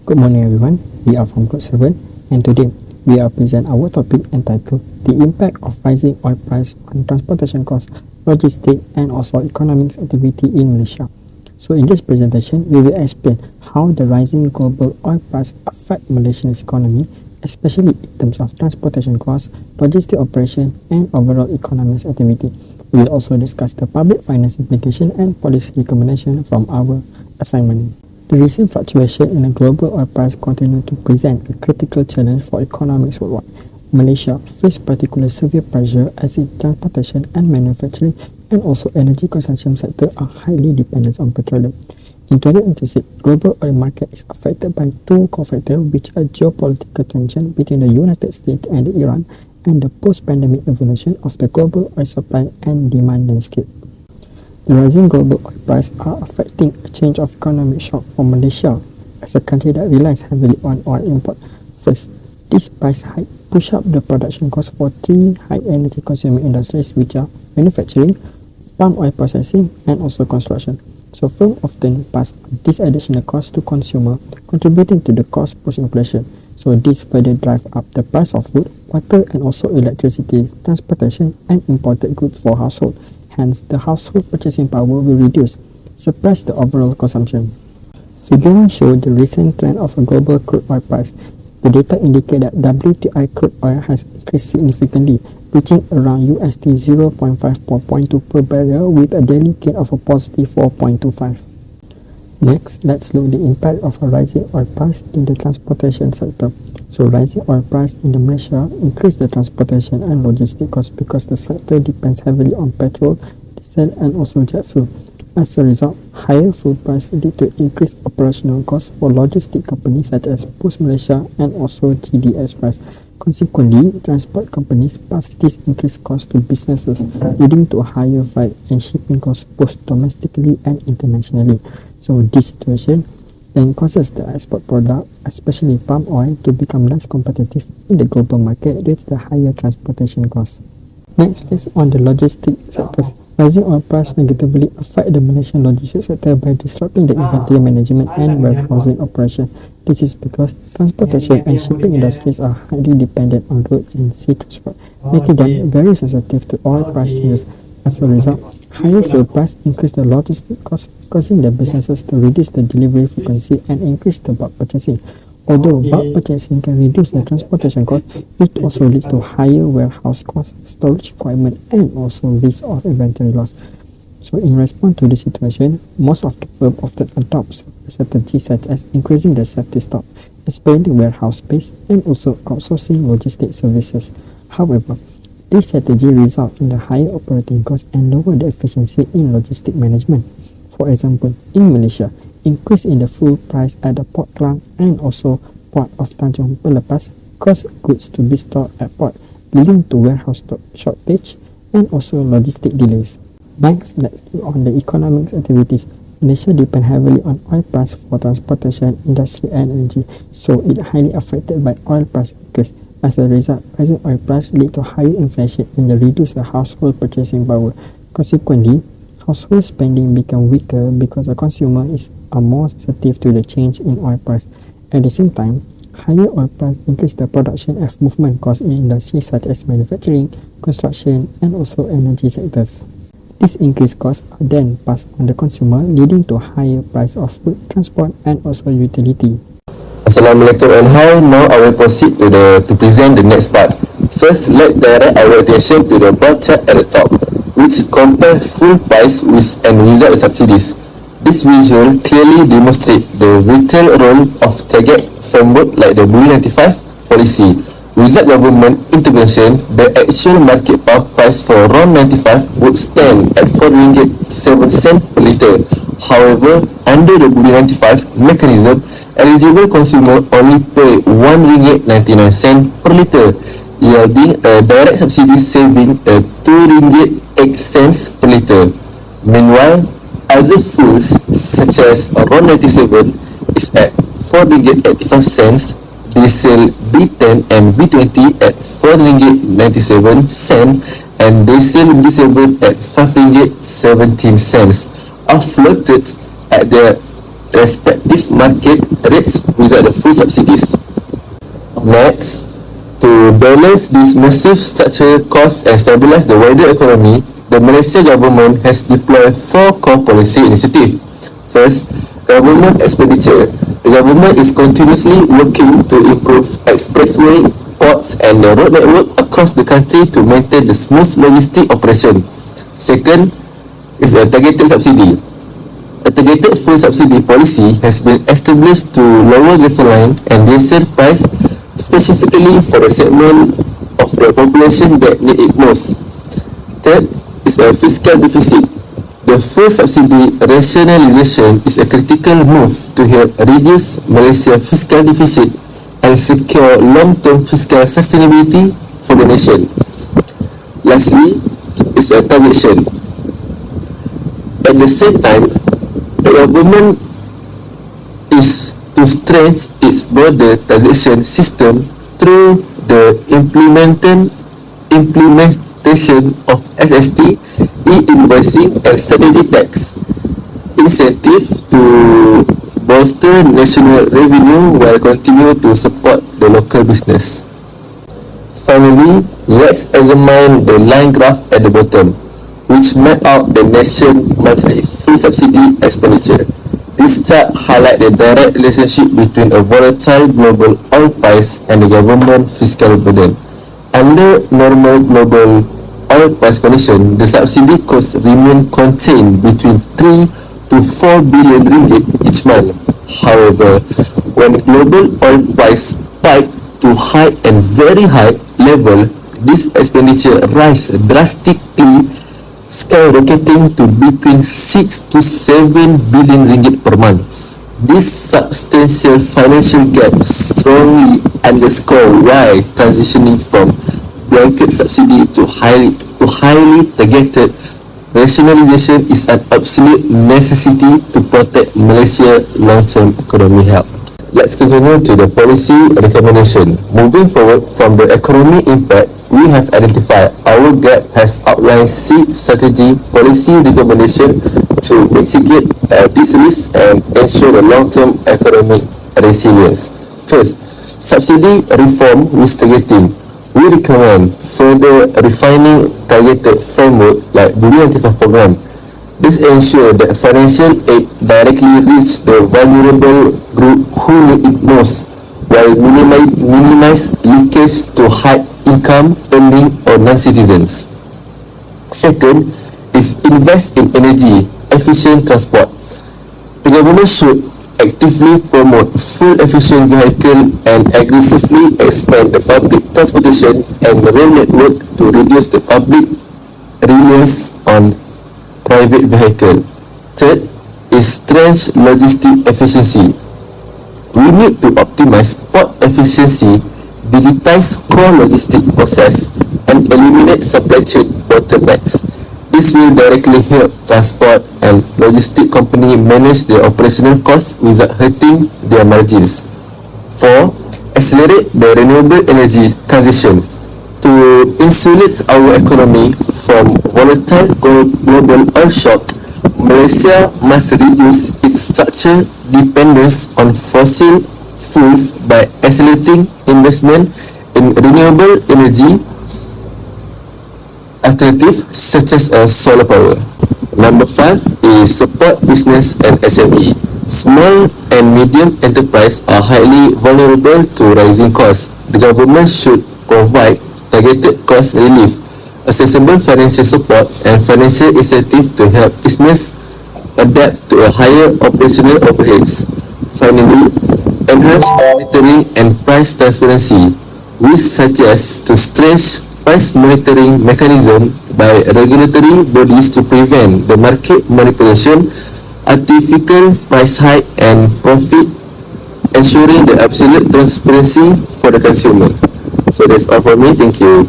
Good morning everyone, we are from Group 7 and today we are present our topic entitled The Impact of Rising Oil Price on Transportation Costs, Logistics and also Economic Activity in Malaysia. So in this presentation, we will explain how the rising global oil price affect Malaysia's economy, especially in terms of transportation costs, logistic operation and overall economic activity. We will also discuss the public finance implication and policy recommendation from our assignment. The recent fluctuation in the global oil price continue to present a critical challenge for economics worldwide. Malaysia faced particularly severe pressure as its transportation and manufacturing and also energy consumption sector are highly dependent on petroleum. In 2026, global oil market is affected by two core factors which are geopolitical tension between the United States and Iran and the post-pandemic evolution of the global oil supply and demand landscape. The rising global oil price are affecting a change of economic shock for Malaysia as a country that relies heavily on oil import. First, this price hike push up the production cost for three high energy consuming industries which are manufacturing, palm oil processing and also construction. So firms often pass this additional cost to consumer, contributing to the cost push inflation. So this further drive up the price of food, water and also electricity, transportation and imported goods for household. Hence, the household purchasing power will reduce, suppress the overall consumption. Figures show the recent trend of a global crude oil price. The data indicate that WTI crude oil has increased significantly, reaching around USD 0.54.2 per barrel with a daily gain of a positive 4.25. Next, let's look at the impact of a rising oil price in the transportation sector. So rising oil price in Malaysia increase the transportation and logistic costs because the sector depends heavily on petrol, diesel and also jet fuel. As a result, higher fuel price lead to increased operational costs for logistic companies such as Post Malaysia and also GD Express. Consequently, transport companies pass this increased cost to businesses, leading to higher freight and shipping costs both domestically and internationally. So this situation then causes the export product, especially palm oil, to become less competitive in the global market due to the higher transportation costs. Next is on the logistics sectors. Rising oil price negatively affect the Malaysian logistics sector by disrupting the inventory management and warehousing operation. This is because transportation and shipping industries are highly dependent on road and sea transport, making them very sensitive to oil price changes. As a result, higher fuel price increase the logistic costs, causing the businesses to reduce the delivery frequency and increase the bulk purchasing. Although bulk purchasing can reduce the transportation cost, it also leads to higher warehouse costs, storage requirement and also risk of inventory loss. So in response to this situation, most of the firms often adopt strategies such as increasing the safety stock, expanding warehouse space and also outsourcing logistics services. However, this strategy results in the higher operating costs and lower the efficiency in logistic management. For example, in Malaysia, increase in the fuel price at the Port Klang and also Port of Tanjung Pelepas cause goods to be stored at port, leading to warehouse stock shortage and also logistic delays. Next, let's look on the economic activities. Malaysia depends heavily on oil price for transportation, industry and energy, so it highly affected by oil price increase. As a result, rising oil price lead to higher inflation and reduce the household purchasing power. Consequently, household spending become weaker because the consumer are more sensitive to the change in oil price. At the same time, higher oil price increase the production and movement costs in industries such as manufacturing, construction and also energy sectors. These increased costs are then passed on the consumer, leading to higher price of food, transport and also utility. Assalamualaikum, and now I will proceed to present the next part. First, let's direct our attention to the bar chart at the top, which compare full price with and without the subsidies. This visual clearly demonstrates the vital role of target framework like the BUI 95 policy. Without government intervention, the actual market pump price for RON 95 would stand at RM4.07 per litre. However, under the BUI 95 mechanism, eligible consumer only pay RM1.99 per litre, yielding a direct subsidy saving of RM2.08 per litre. Meanwhile, other fuels such as RON 97 is at RM4.85, diesel B10 and B20 at RM4.97 and diesel B7 at RM5.17 are floated at the respective market rates without the full subsidies. Next, to balance this massive structural costs and stabilize the wider economy, the Malaysia government has deployed 4 core policy initiatives. First, government expenditure. The government is continuously working to improve expressway, ports and the road network across the country to maintain the smooth logistic operation. Second is a targeted subsidy. A targeted full subsidy policy has been established to lower gasoline and diesel price specifically for the segment of the population that need it most. Third is a fiscal deficit. The full subsidy rationalization is a critical move to help reduce Malaysia's fiscal deficit and secure long-term fiscal sustainability for the nation. Lastly is a taxation. At the same time, the government is to strengthen its broader taxation system through the implementation of SST, e-invoicing and strategic tax incentive to bolster national revenue while continue to support the local business. Finally, let's examine the line graph at the bottom, which map out the nation monthly full subsidy expenditure. This chart highlights the direct relationship between a volatile global oil price and the government fiscal burden. Under normal global oil price condition, the subsidy costs remain contained between 3 to 4 billion ringgit each month. However, when global oil price spiked to high and very high level, this expenditure rise drastically, skyrocketing to between 6 to 7 billion ringgit per month. This substantial financial gap strongly underscores why transitioning from blanket subsidy to highly targeted rationalization is an absolute necessity to protect Malaysia's long-term economic health. Let's continue to the policy recommendation. Moving forward from the economic impact, we have identified our gap has outlined 6 strategy policy recommendation to mitigate this risk and ensure the long-term economic resilience. First, subsidy reform with targeting. We recommend further refining targeted framework like Budi Antifah program. This ensures that financial aid directly reach the vulnerable group who need it most, while minimize leakage to high income earning or non-citizens. Second is invest in energy efficient transport. The government should actively promote fuel efficient vehicle and aggressively expand the public transportation and the rail network to reduce the public reliance on private vehicle. Third is strength logistic efficiency. We need to optimize port efficiency, digitize core logistic process, and eliminate supply chain bottlenecks. This will directly help transport and logistic company manage their operational costs without hurting their margins. 4. Accelerate the renewable energy transition. To insulate our economy from volatile global oil shock, Malaysia must reduce its structural dependence on fossil fuels by accelerating investment in renewable energy alternatives such as solar power. Number 5 is support business and SME. Small and medium enterprises are highly vulnerable to rising costs. The government should provide targeted cost relief, accessible financial support, and financial incentive to help business adapt to a higher operational overheads. Finally, enhance monitoring and price transparency. We suggest to stretch price monitoring mechanism by regulatory bodies to prevent the market manipulation, artificial price hike, and profit, ensuring the absolute transparency for the consumer. So that's all for me. Thank you.